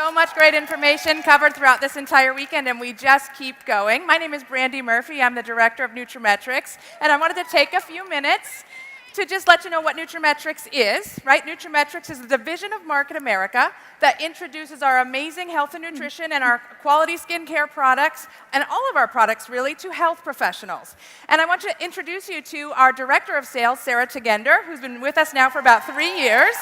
So much great information covered throughout this entire weekend, and we just keep going. My name is Brandi Murphy. I'm the director of Nutri-Metrics, and I wanted to take a few minutes to just let you know what Nutri-Metrics is, right? Nutri-Metrics is the division of Market America that introduces our amazing health and nutrition and our quality skincare products, and all of our products really, to health professionals. And I want to introduce you to our director of sales, Sarah Tugender, who's been with us now for about 3 years.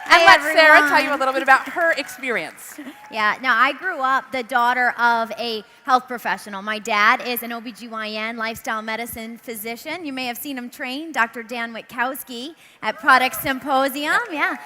And Hey, let everyone. Sarah tell you a little bit about her experience. Yeah, now I grew up the daughter of a health professional. My dad is an OBGYN, lifestyle medicine physician. You may have seen him train, Dr. Dan Witkowski at Product Symposium, yeah.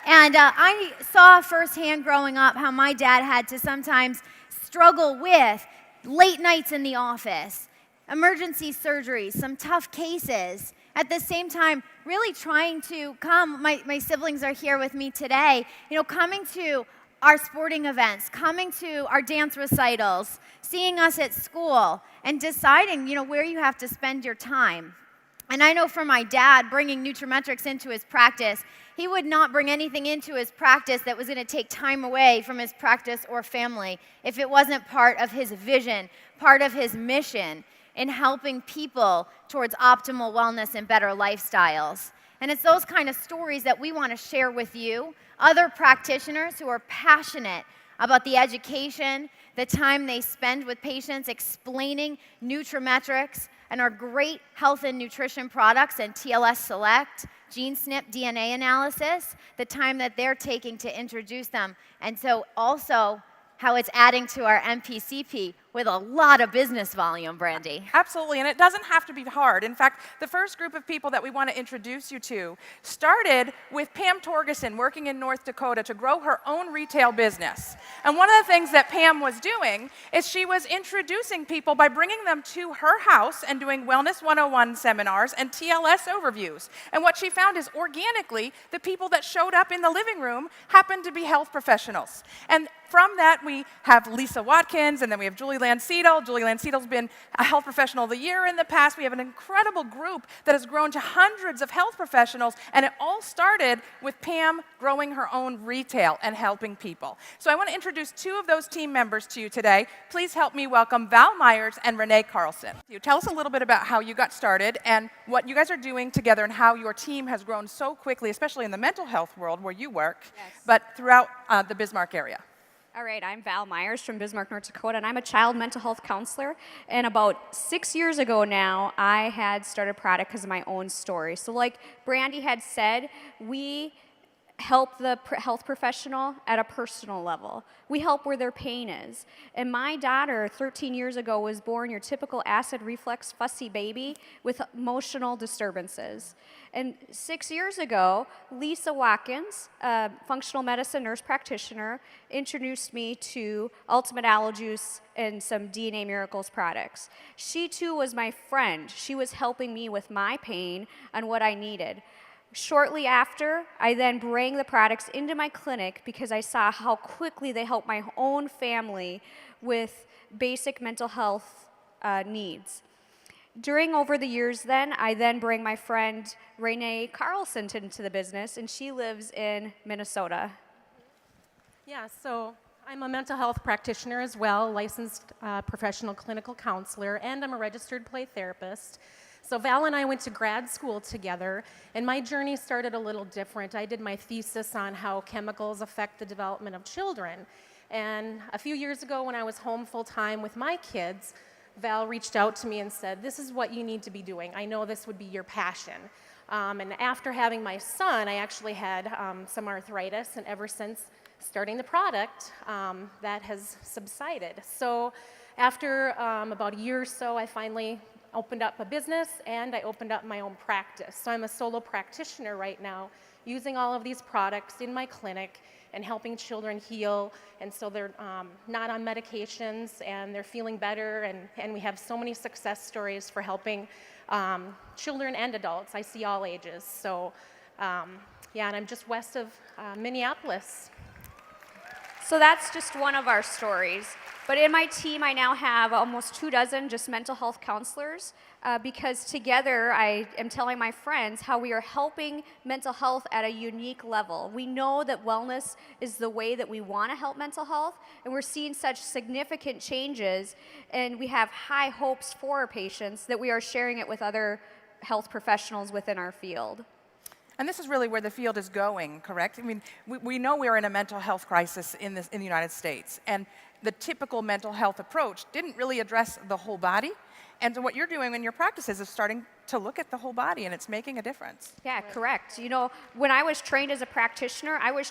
And I saw firsthand growing up how my dad had to sometimes struggle with late nights in the office, emergency surgeries, some tough cases. At the same time, really trying to come, my siblings are here with me today, coming to our sporting events, coming to our dance recitals, seeing us at school, and deciding, where you have to spend your time. And I know for my dad, bringing nutraMetrix into his practice, he would not bring anything into his practice that was going to take time away from his practice or family if it wasn't part of his vision, part of his mission in helping people towards optimal wellness and better lifestyles. And it's those kind of stories that we want to share with you, other practitioners who are passionate about the education, the time they spend with patients explaining nutraMetrics and our great health and nutrition products and TLS Select, GeneSNP DNA analysis, the time that they're taking to introduce them. And so also how it's adding to our MPCP with a lot of business volume, Brandi. Absolutely, and it doesn't have to be hard. In fact, the first group of people that we want to introduce you to started with Pam Torgeson working in North Dakota to grow her own retail business. And one of the things that Pam was doing is she was introducing people by bringing them to her house and doing Wellness 101 seminars and TLS overviews. And what she found is organically, the people that showed up in the living room happened to be health professionals. And from that, we have Lisa Watkins, and then we have Julie Lancito. Julie Lancito's been a health professional of the year in the past. We have an incredible group that has grown to hundreds of health professionals, and it all started with Pam growing her own retail and helping people. So I want to introduce two of those team members to you today. Please help me welcome Val Meyers and Renee Carlson. You tell us a little bit about how you got started and what you guys are doing together and how your team has grown so quickly, especially in the mental health world where you work, but throughout the Bismarck area. All right, I'm Val Meyers from Bismarck, North Dakota, and I'm a child mental health counselor. And about 6 years ago now, I had started a product because of my own story. So like Brandi had said, we help the health professional at a personal level. We help where their pain is. And my daughter, 13 years ago, was born your typical acid reflux fussy baby with emotional disturbances. And 6 years ago, Lisa Watkins, a functional medicine nurse practitioner, introduced me to Ultimate Aloe Juice and some DNA Miracles products. She too was my friend. She was helping me with my pain and what I needed. Shortly after, I then bring the products into my clinic because I saw how quickly they helped my own family with basic mental health needs. During over the years then, I then bring my friend Renee Carlson into the business, and she lives in Minnesota. Yeah, so I'm a mental health practitioner as well, licensed professional clinical counselor, and I'm a registered play therapist. So Val and I went to grad school together, and my journey started a little different. I did my thesis on how chemicals affect the development of children. And a few years ago when I was home full-time with my kids, Val reached out to me and said, this is what you need to be doing. I know this would be your passion. And after having my son, I actually had some arthritis, and ever since starting the product, that has subsided. So after about a year or so, I finally opened up a business, and I opened up my own practice. So I'm a solo practitioner right now, using all of these products in my clinic and helping children heal, and so they're not on medications, and they're feeling better, and we have so many success stories for helping children and adults. I see all ages. So yeah, and I'm just west of Minneapolis. So that's just one of our stories. But in my team, I now have almost 24 just mental health counselors because together I am telling my friends how we are helping mental health at a unique level. We know that wellness is the way that we want to help mental health, and we're seeing such significant changes, and we have high hopes for our patients that we are sharing it with other health professionals within our field. And this is really where the field is going, correct? I mean, we know we're in a mental health crisis in the United States, and the typical mental health approach didn't really address the whole body. And so what you're doing in your practices is starting to look at the whole body, and it's making a difference. Yeah, correct. You know, when I was trained as a practitioner, I was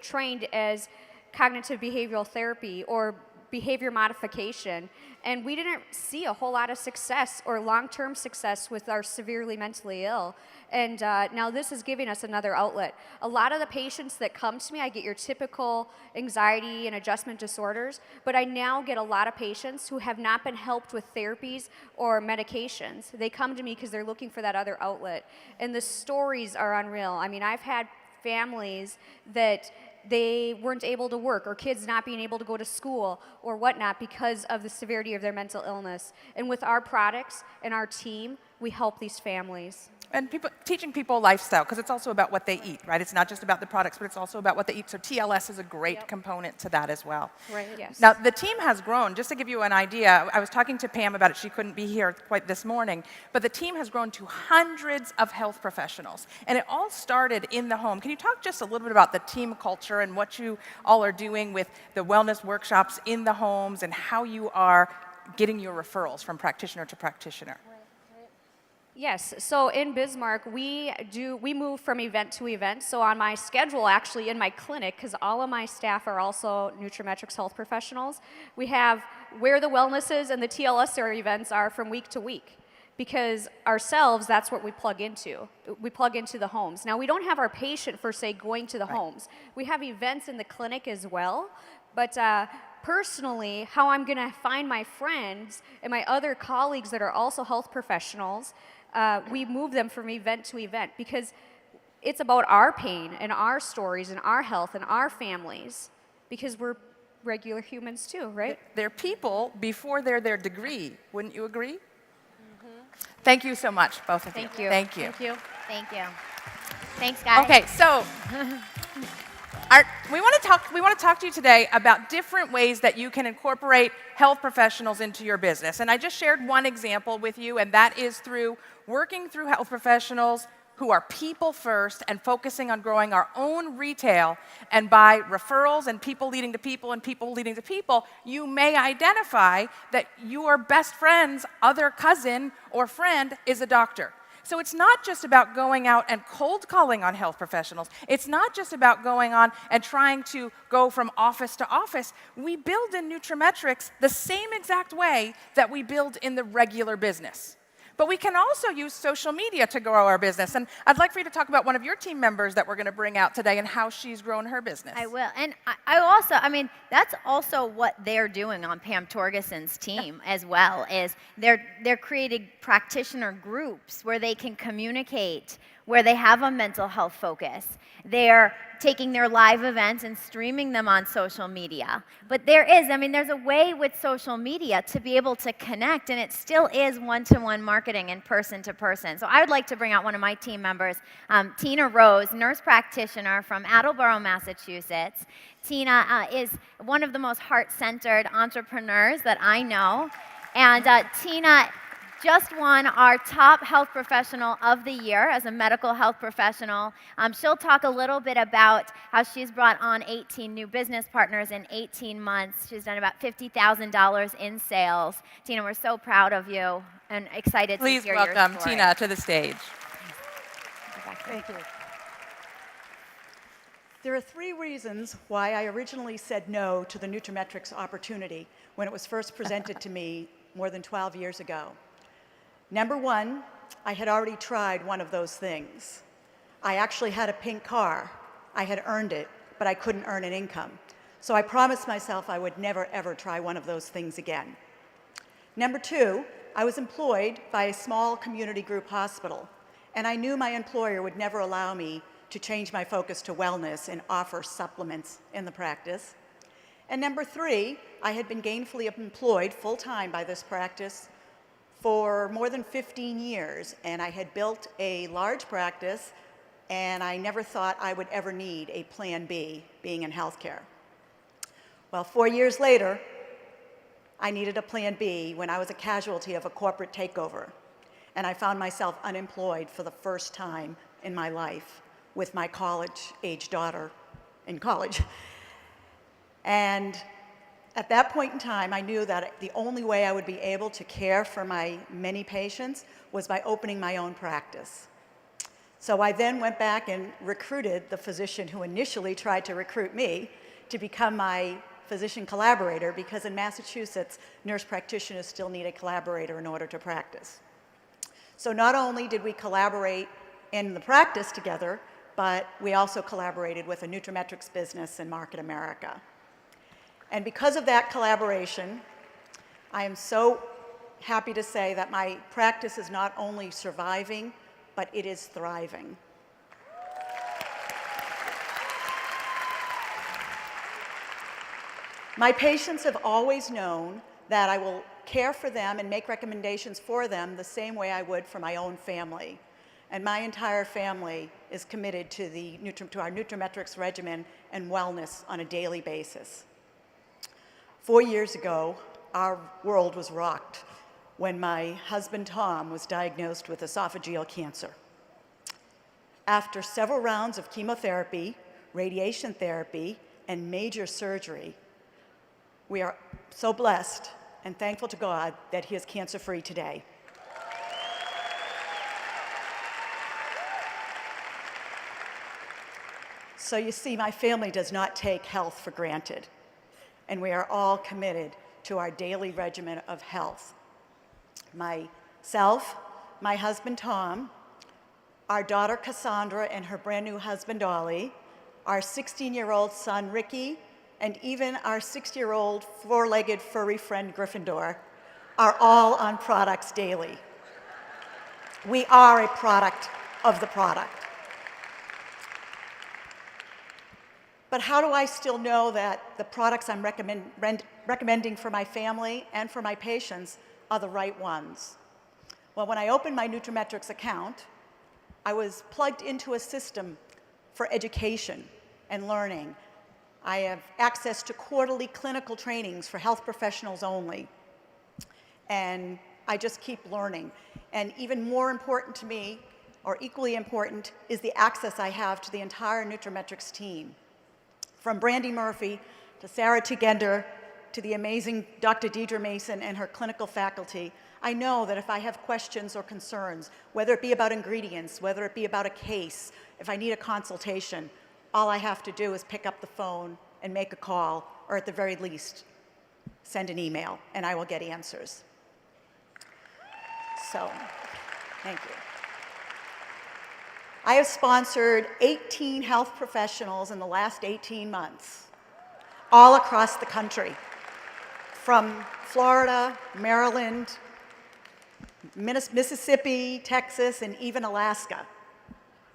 trained as cognitive behavioral therapy or behavior modification, and we didn't see a whole lot of success or long-term success with our severely mentally ill. And now this is giving us another outlet. A lot of the patients that come to me, I get your typical anxiety and adjustment disorders, but I now get a lot of patients who have not been helped with therapies or medications. They come to me because they're looking for that other outlet. And the stories are unreal. I mean, I've had families that they weren't able to work, or kids not being able to go to school or whatnot because of the severity of their mental illness. And with our products and our team, we help these families. And teaching people lifestyle, because it's also about what they eat, right? It's not just about the products, but it's also about what they eat. So TLS is a great component to that as well. Right. Yes. Now, the team has grown. Just to give you an idea, I was talking to Pam about it. She couldn't be here quite this morning. But the team has grown to hundreds of health professionals. And it all started in the home. Can you talk just a little bit about the team culture and what you all are doing with the wellness workshops in the homes and how you are getting your referrals from practitioner to practitioner? Yes, so in Bismarck, we move from event to event. So on my schedule, actually in my clinic, because all of my staff are also Nutri-Metrics health professionals, we have where the wellnesses and the TLS events are from week to week. Because ourselves, that's what we plug into. We plug into the homes. Now, we don't have our patient, per se, going to the homes. We have events in the clinic as well, but personally, how I'm going to find my friends and my other colleagues that are also health professionals, we move them from event to event because it's about our pain and our stories and our health and our families because we're regular humans too, right? They're people before they're their degree. Wouldn't you agree? Thank you so much, both of you. Thank you. Thank you. Thank you. Thank you. Thanks, guys. Okay, so we want to talk to you today about different ways that you can incorporate health professionals into your business. And I just shared one example with you, and that is through working through health professionals who are people first and focusing on growing our own retail. And by referrals and people leading to people and people leading to people, you may identify that your best friend's other cousin or friend is a doctor. So it's not just about going out and cold calling on health professionals. It's not just about going on and trying to go from office to office. We build in nutraMetrix the same exact way that we build in the regular business. But we can also use social media to grow our business. And I'd like for you to talk about one of your team members that we're going to bring out today and how she's grown her business. I will. And I mean, that's also what they're doing on Pam Torgeson's team as well, is they're creating practitioner groups where they can communicate, where they have a mental health focus. They're taking their live events and streaming them on social media. But there's a way with social media to be able to connect, and it still is one-to-one marketing and person-to-person. So I would like to bring out one of my team members, Tina Rose, nurse practitioner from Attleboro, Massachusetts. Tina is one of the most heart-centered entrepreneurs that I know. And Tina just won our top health professional of the year as a medical health professional. She'll talk a little bit about how she's brought on 18 new business partners in 18 months. She's done about $50,000 in sales. Tina, we're so proud of you and excited to hear your story. Please welcome Tina to the stage. Thank you. There are 3 reasons why I originally said no to the nutraMetrix opportunity when it was first presented to me more than 12 years ago. Number 1, I had already tried one of those things. I actually had a pink car. I had earned it, but I couldn't earn an income. So I promised myself I would never, ever try one of those things again. Number 2, I was employed by a small community group hospital, and I knew my employer would never allow me to change my focus to wellness and offer supplements in the practice. And number 3, I had been gainfully employed full-time by this practice for more than 15 years, and I had built a large practice, and I never thought I would ever need a plan B being in healthcare. Well, 4 years later, I needed a plan B when I was a casualty of a corporate takeover, and I found myself unemployed for the first time in my life with my college-age daughter in college. And at that point in time, I knew that the only way I would be able to care for my many patients was by opening my own practice. So I then went back and recruited the physician who initially tried to recruit me to become my physician collaborator, because in Massachusetts, nurse practitioners still need a collaborator in order to practice. So not only did we collaborate in the practice together, but we also collaborated with a Nutri-Metrics business in Market America. And because of that collaboration, I am so happy to say that my practice is not only surviving, but it is thriving. My patients have always known that I will care for them and make recommendations for them the same way I would for my own family. And my entire family is committed to our Nutri-Metrics regimen and wellness on a daily basis. 4 years ago, our world was rocked when my husband Tom was diagnosed with esophageal cancer. After several rounds of chemotherapy, radiation therapy, and major surgery, we are so blessed and thankful to God that he is cancer-free today. So you see, my family does not take health for granted, and we are all committed to our daily regimen of health. Myself, my husband Tom, our daughter Cassandra and her brand new husband Ollie, our 16-year-old son Ricky, and even our 6-year-old four-legged furry friend Gryffindor are all on products daily. We are a product of the product. But how do I still know that the products I'm recommending for my family and for my patients are the right ones? Well, when I opened my Nutri-Metrics account, I was plugged into a system for education and learning. I have access to quarterly clinical trainings for health professionals only. And I just keep learning. And even more important to me, or equally important, is the access I have to the entire Nutri-Metrics team. From Brandi Murphy to Sarah Tugender to the amazing Dr. Deidre Mason and her clinical faculty, I know that if I have questions or concerns, whether it be about ingredients, whether it be about a case, if I need a consultation, all I have to do is pick up the phone and make a call, or at the very least, send an email, and I will get answers. So, thank you. I have sponsored 18 health professionals in the last 18 months, all across the country, from Florida, Maryland, Mississippi, Texas, and even Alaska.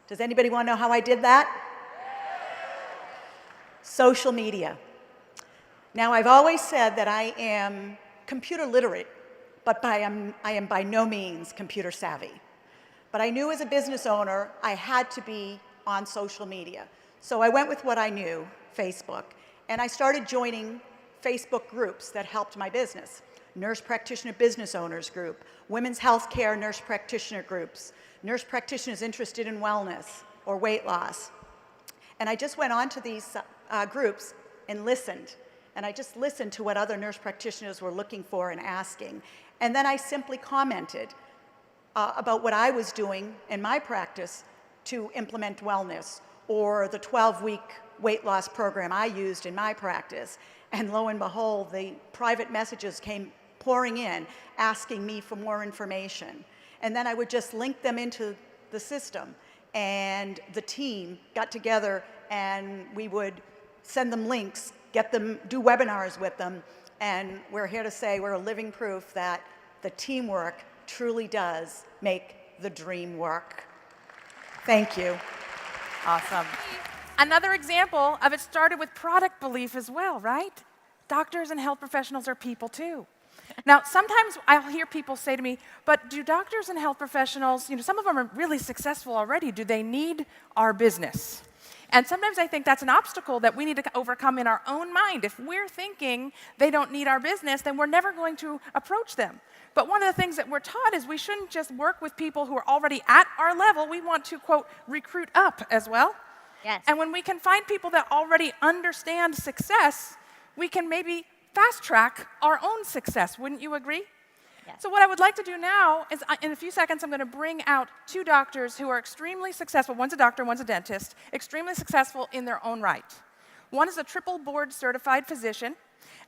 Does anybody want to know how I did that? Social media. Now, I've always said that I am computer literate, but I am by no means computer savvy. But I knew as a business owner, I had to be on social media. So I went with what I knew, Facebook, and I started joining Facebook groups that helped my business. Nurse Practitioner Business Owners Group, Women's Healthcare Nurse Practitioner Groups, nurse practitioners interested in wellness or weight loss. And I just went on to these groups and listened. And I just listened to what other nurse practitioners were looking for and asking. And then I simply commented about what I was doing in my practice to implement wellness, or the 12-week weight loss program I used in my practice. And lo and behold, the private messages came pouring in, asking me for more information. And then I would just link them into the system, and the team got together and we would send them links, get them, do webinars with them, and we're here to say we're a living proof that the teamwork truly does make the dream work. Thank you. Awesome. Another example of it started with product belief as well, right? doctors and health professionals are people too. Now, sometimes I'll hear people say to me, but do doctors and health professionals, some of them are really successful already, do they need our business? And sometimes I think that's an obstacle that we need to overcome in our own mind. If we're thinking they don't need our business, then we're never going to approach them. But one of the things that we're taught is we shouldn't just work with people who are already at our level. We want to, quote, recruit up as well. Yes. And when we can find people that already understand success, we can maybe fast track our own success. Wouldn't you agree? Yes. So what I would like to do now is, in a few seconds, I'm going to bring out two doctors who are extremely successful. One's a doctor, one's a dentist, extremely successful in their own right. One is a triple board certified physician,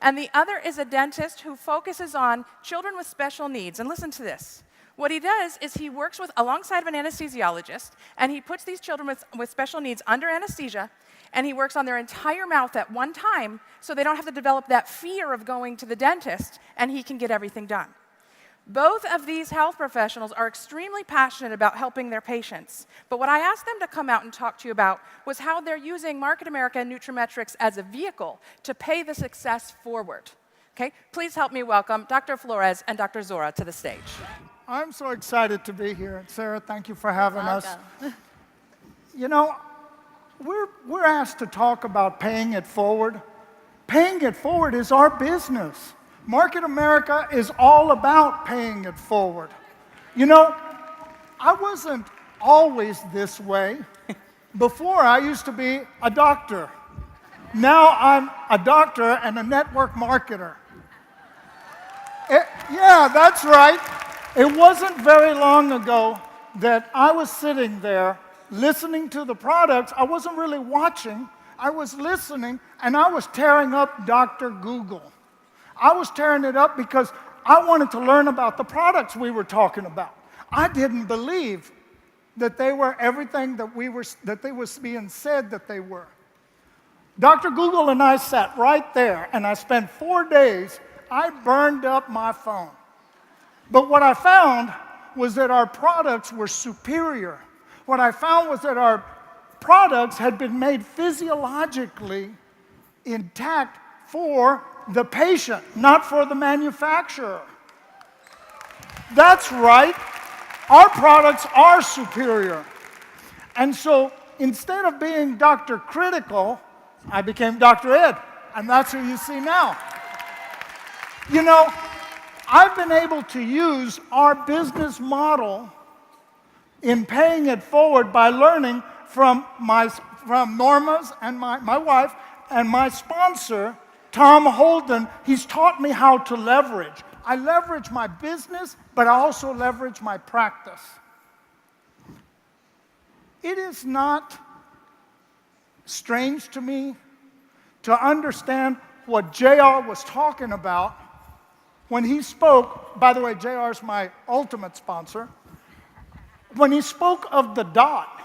and the other is a dentist who focuses on children with special needs. And listen to this. What he does is he works alongside of an anesthesiologist, and he puts these children with special needs under anesthesia, and he works on their entire mouth at one time so they don't have to develop that fear of going to the dentist, and he can get everything done. Both of these health professionals are extremely passionate about helping their patients. But what I asked them to come out and talk to you about was how they're using Market America and Nutri-Metrics as a vehicle to pay the success forward. Okay, please help me welcome Dr. Flores and Dr. Zora to the stage. I'm so excited to be here. Sarah, thank you for having us. Welcome. We're asked to talk about paying it forward. Paying it forward is our business. Market America is all about paying it forward. I wasn't always this way. Before, I used to be a doctor. Now I'm a doctor and a network marketer. Yeah, that's right. It wasn't very long ago that I was sitting there listening to the products. I wasn't really watching. I was listening, and I was tearing up Dr. Google. I was tearing it up because I wanted to learn about the products we were talking about. I didn't believe that they were everything that they was being said that they were. Dr. Google and I sat right there, and I spent 4 days. I burned up my phone. But what I found was that our products were superior. What I found was that our products had been made physiologically intact for the patient, not for the manufacturer. That's right. Our products are superior. And so instead of being Dr. Critical, I became Dr. Ed, and that's who you see now. I've been able to use our business model in paying it forward by learning from Norma's and my wife and my sponsor, Tom Holden. He's taught me how to leverage. I leverage my business, but I also leverage my practice. It is not strange to me to understand what JR was talking about when he spoke. By the way, JR is my ultimate sponsor. When he spoke of the dot,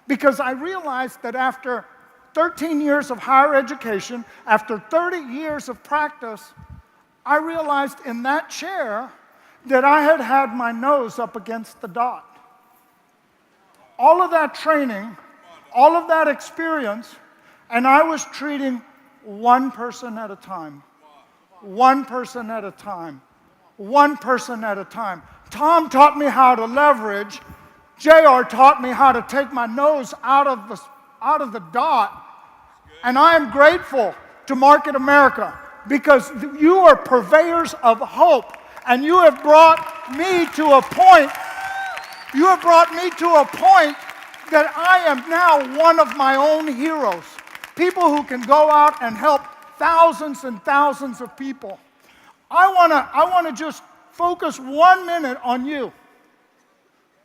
because I realized that after 13 years of higher education, after 30 years of practice, I realized in that chair that I had had my nose up against the dot. All of that training, all of that experience, and I was treating one person at a time. One person at a time. One person at a time. Tom taught me how to leverage. JR taught me how to take my nose out of the dot. And I am grateful to Market America because you are purveyors of hope. And you have brought me to a point, that I am now one of my own heroes. People who can go out and help thousands and thousands of people. I want to just focus 1 minute on you.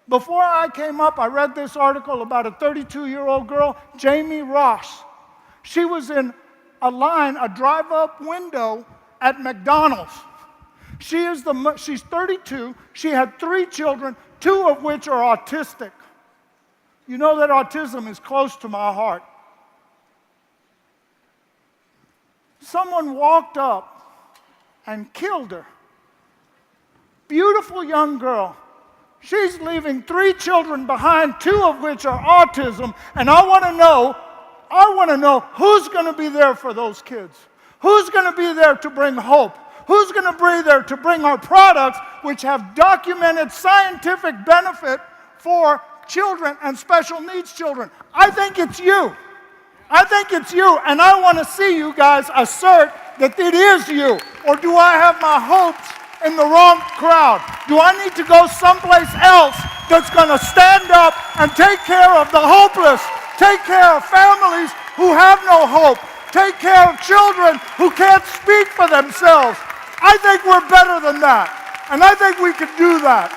Before I came up, I read this article about a 32-year-old girl, Jamie Ross. She was in a drive-up window at McDonald's. She's 32. She had 3 children, 2 of which are autistic. You know that autism is close to my heart. Someone walked up and killed her. Beautiful young girl. She's leaving 3 children behind, 2 of which are autism, and I want to know who's going to be there for those kids. Who's going to be there to bring hope? Who's going to be there to bring our products, which have documented scientific benefit for children and special needs children? I think it's you. I think it's you, and I want to see you guys assert that it is you. Or do I have my hopes in the wrong crowd? Do I need to go someplace else that's going to stand up and take care of the hopeless, take care of families who have no hope, take care of children who can't speak for themselves? I think we're better than that, and I think we can do that.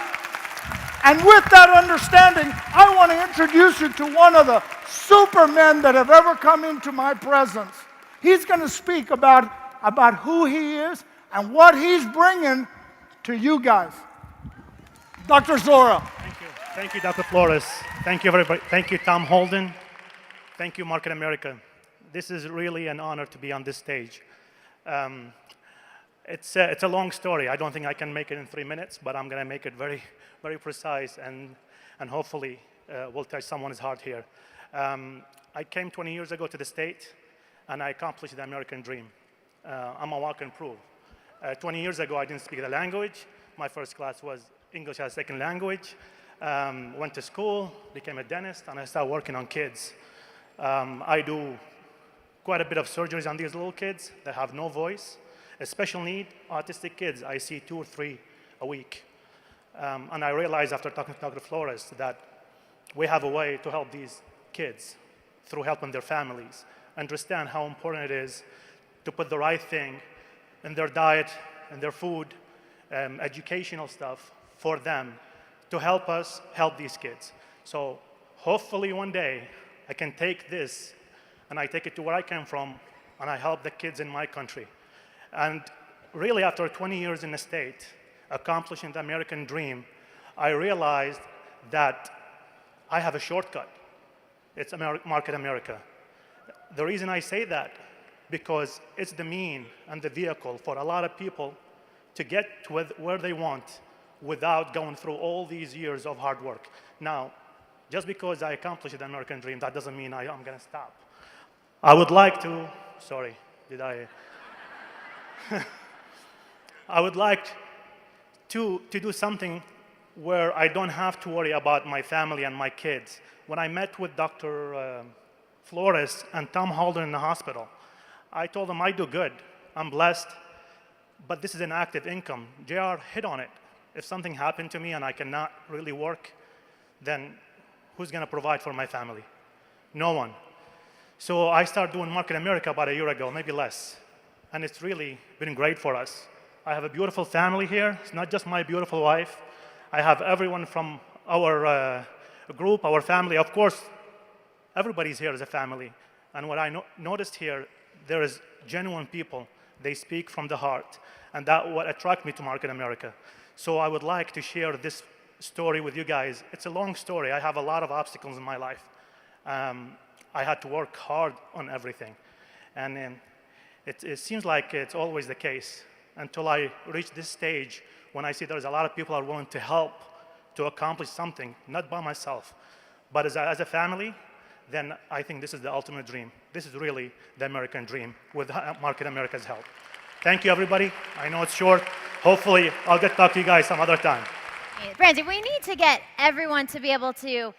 And with that understanding, I want to introduce you to one of the supermen that have ever come into my presence. He's going to speak about who he is and what he's bringing to you guys. Dr. Zora. Thank you. Thank you, Dr. Flores. Thank you, everybody. Thank you, Tom Holden. Thank you, Market America. This is really an honor to be on this stage. It's a long story. I don't think I can make it in 3 minutes, but I'm going to make it very, very precise, and hopefully will touch someone's heart here. I came 20 years ago to the state, and I accomplished the American dream. I'm a walk and prove. 20 years ago, I didn't speak the language. My first class was English as a second language. Went to school, became a dentist, and I started working on kids. I do quite a bit of surgeries on these little kids that have no voice. Special need, autistic kids, I see 2 or 3 a week. And I realized after talking to Dr. Flores that we have a way to help these kids through helping their families understand how important it is to put the right thing in their diet, in their food, educational stuff for them to help us help these kids. So hopefully one day I can take this and I take it to where I came from and I help the kids in my country. And really after 20 years in the state, accomplishing the American dream, I realized that I have a shortcut. It's Market America. The reason I say that, because it's the mean and the vehicle for a lot of people to get to where they want without going through all these years of hard work. Now, just because I accomplished the American dream, that doesn't mean I'm going to stop. I would like to, sorry, did I? I would like to do something where I don't have to worry about my family and my kids. When I met with Dr. Flores and Tom Holden in the hospital, I told them I do good, I'm blessed, but this is an active income. JR hit on it. If something happened to me and I cannot really work, then who's going to provide for my family? No one. So I started doing Market America about a year ago, maybe less. And it's really been great for us. I have a beautiful family here. It's not just my beautiful wife. I have everyone from our group, our family. Of course, everybody's here as a family. And what I noticed here, there is genuine people. They speak from the heart. And that's what attracted me to Market America. So I would like to share this story with you guys. It's a long story. I have a lot of obstacles in my life. I had to work hard on everything. And it seems like it's always the case until I reach this stage when I see there's a lot of people are willing to help to accomplish something, not by myself, but as a family, then I think this is the ultimate dream. This is really the American dream with Market America's help. Thank you, everybody. I know it's short. Hopefully, I'll get to talk to you guys some other time. Brandi, we need to get everyone to be able to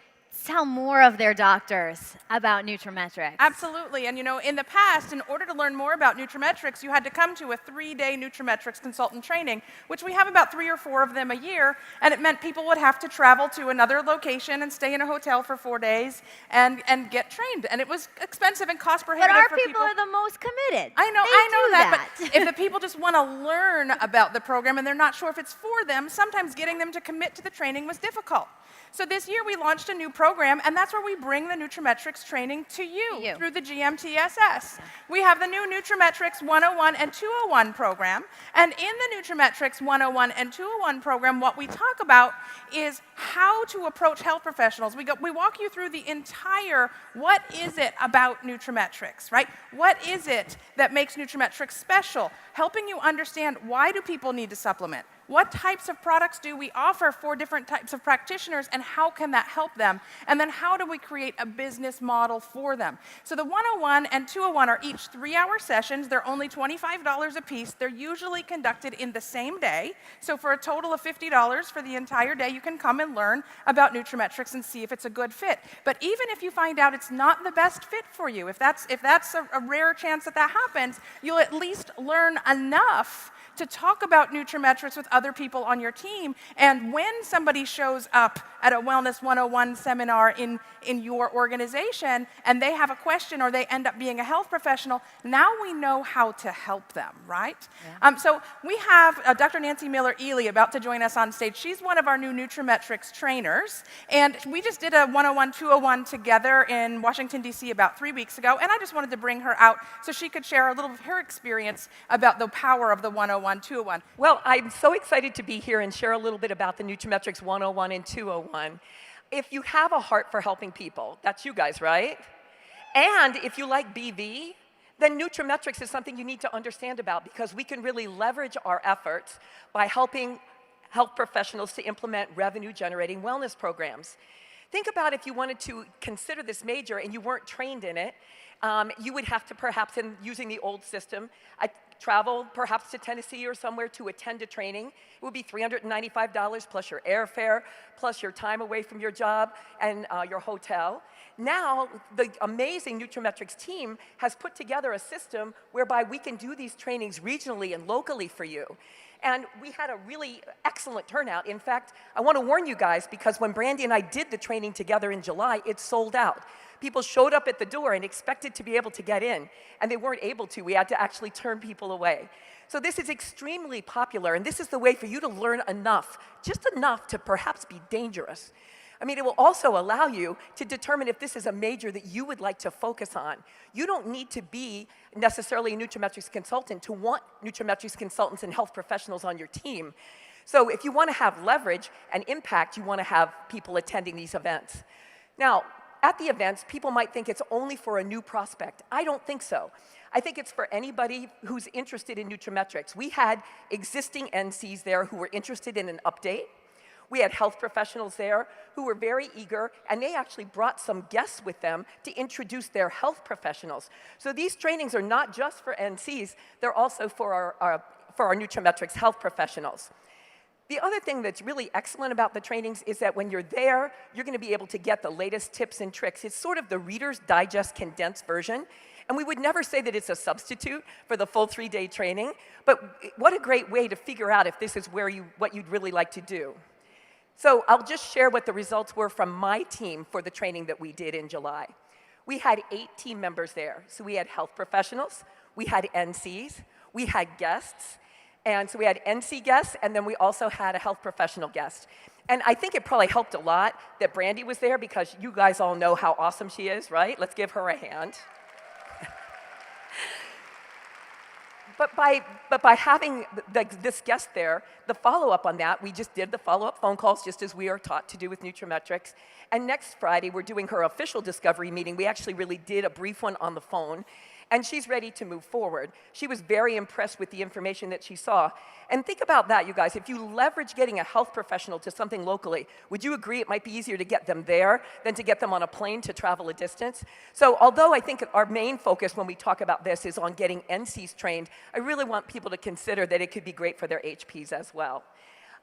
tell more of their doctors about NutraMetrics. Absolutely. And you know, in the past, in order to learn more about NutraMetrics, you had to come to a 3-day NutraMetrics consultant training, which we have about 3 or 4 of them a year. And it meant people would have to travel to another location and stay in a hotel for 4 days and get trained. And it was expensive and cost prohibitive but for our people are the most committed. I know that. But if the people just want to learn about the program and they're not sure if it's for them, sometimes getting them to commit to the training was difficult. So this year we launched a new program, and that's where we bring the NutraMetrics training to you through the GMTSS. We have the new NutraMetrics 101 and 201 program, and in the NutraMetrics 101 and 201 program, what we talk about is how to approach health professionals. We walk you through the entire, what is it about NutraMetrics, right? What is it that makes NutraMetrics special? Helping you understand, why do people need to supplement? What types of products do we offer for different types of practitioners, and how can that help them? And then how do we create a business model for them? So the 101 and 201 are each 3-hour sessions. They're only $25 a piece. They're usually conducted in the same day. So for a total of $50 for the entire day, you can come and learn about Nutri-Metrics and see if it's a good fit. But even if you find out it's not the best fit for you, if that's a rare chance that happens, you'll at least learn enough to talk about Nutri-Metrics with other people on your team. And when somebody shows up at a Wellness 101 seminar in your organization and they have a question or they end up being a health professional, now we know how to help them, right? Yeah. So we have Dr. Nancy Miller-Ely about to join us on stage. She's one of our new Nutri-Metrics trainers. And we just did a 101, 201 together in Washington, D.C. about 3 weeks ago. And I just wanted to bring her out so she could share a little of her experience about the power of the 101, 201. Well, I'm so excited to be here and share a little bit about the Nutri-Metrics 101 and 201. If you have a heart for helping people, that's you guys, right? And if you like BV, then Nutri-Metrics is something you need to understand about, because we can really leverage our efforts by helping health professionals to implement revenue-generating wellness programs. Think about if you wanted to consider this major and you weren't trained in it, you would have to perhaps, using the old system, travel perhaps to Tennessee or somewhere to attend a training. It would be $395 plus your airfare, plus your time away from your job and your hotel. Now, the amazing Nutri-Metrics team has put together a system whereby we can do these trainings regionally and locally for you. And we had a really excellent turnout. In fact, I want to warn you guys, because when Brandi and I did the training together in July, it sold out. People showed up at the door and expected to be able to get in, and they weren't able to. We had to actually turn people away. So this is extremely popular, and this is the way for you to learn enough, just enough to perhaps be dangerous. I mean, it will also allow you to determine if this is a major that you would like to focus on. You don't need to be necessarily a Nutri-Metrics consultant to want Nutri-Metrics consultants and health professionals on your team. So if you want to have leverage and impact, you want to have people attending these events. Now, at the events, people might think it's only for a new prospect. I don't think so. I think it's for anybody who's interested in Nutri-Metrics. We had existing NCs there who were interested in an update. We had health professionals there who were very eager, and they actually brought some guests with them to introduce their health professionals. So these trainings are not just for NCs, they're also for our Nutri-Metrics health professionals. The other thing that's really excellent about the trainings is that when you're there, you're going to be able to get the latest tips and tricks. It's sort of the Reader's Digest condensed version. And we would never say that it's a substitute for the full 3-day training, but what a great way to figure out if this is what you'd really like to do. So I'll just share what the results were from my team for the training that we did in July. We had 8 team members there. So we had health professionals, we had NCs, we had guests, and so we had NC guests, and then we also had a health professional guest. And I think it probably helped a lot that Brandi was there, because you guys all know how awesome she is, right? Let's give her a hand. But by having this guest there, the follow-up on that, we just did the follow-up phone calls just as we are taught to do with Nutri-Metrics. And next Friday, we're doing her official discovery meeting. We actually really did a brief one on the phone. And she's ready to move forward. She was very impressed with the information that she saw. And think about that, you guys. If you leverage getting a health professional to something locally, would you agree it might be easier to get them there than to get them on a plane to travel a distance? So although I think our main focus when we talk about this is on getting NCs trained, I really want people to consider that it could be great for their HPs as well.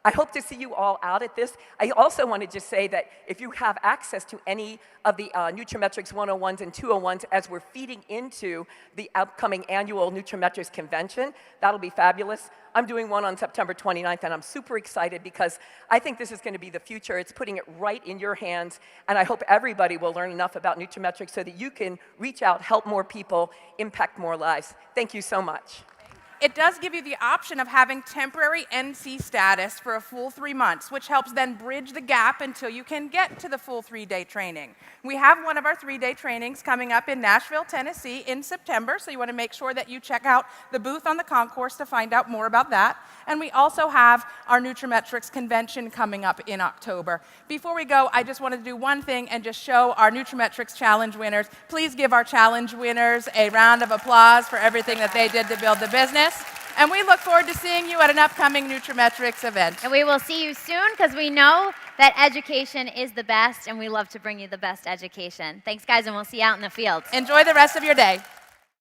I hope to see you all out at this. I also want to just say that if you have access to any of the Nutri-Metrics 101s and 201s as we're feeding into the upcoming annual Nutri-Metrics convention, that'll be fabulous. I'm doing one on September 29th, and I'm super excited because I think this is going to be the future. It's putting it right in your hands, and I hope everybody will learn enough about Nutri-Metrics so that you can reach out, help more people, impact more lives. Thank you so much. It does give you the option of having temporary NC status for a full 3 months, which helps then bridge the gap until you can get to the full 3-day training. We have one of our 3-day trainings coming up in Nashville, Tennessee in September, so you want to make sure that you check out the booth on the concourse to find out more about that. And we also have our Nutri-Metrics convention coming up in October. Before we go, I just wanted to do one thing and just show our Nutri-Metrics challenge winners. Please give our challenge winners a round of applause for everything that they did to build the business. And we look forward to seeing you at an upcoming nutraMetrix event. And we will see you soon because we know that education is the best and we love to bring you the best education. Thanks, guys, and we'll see you out in the fields. Enjoy the rest of your day.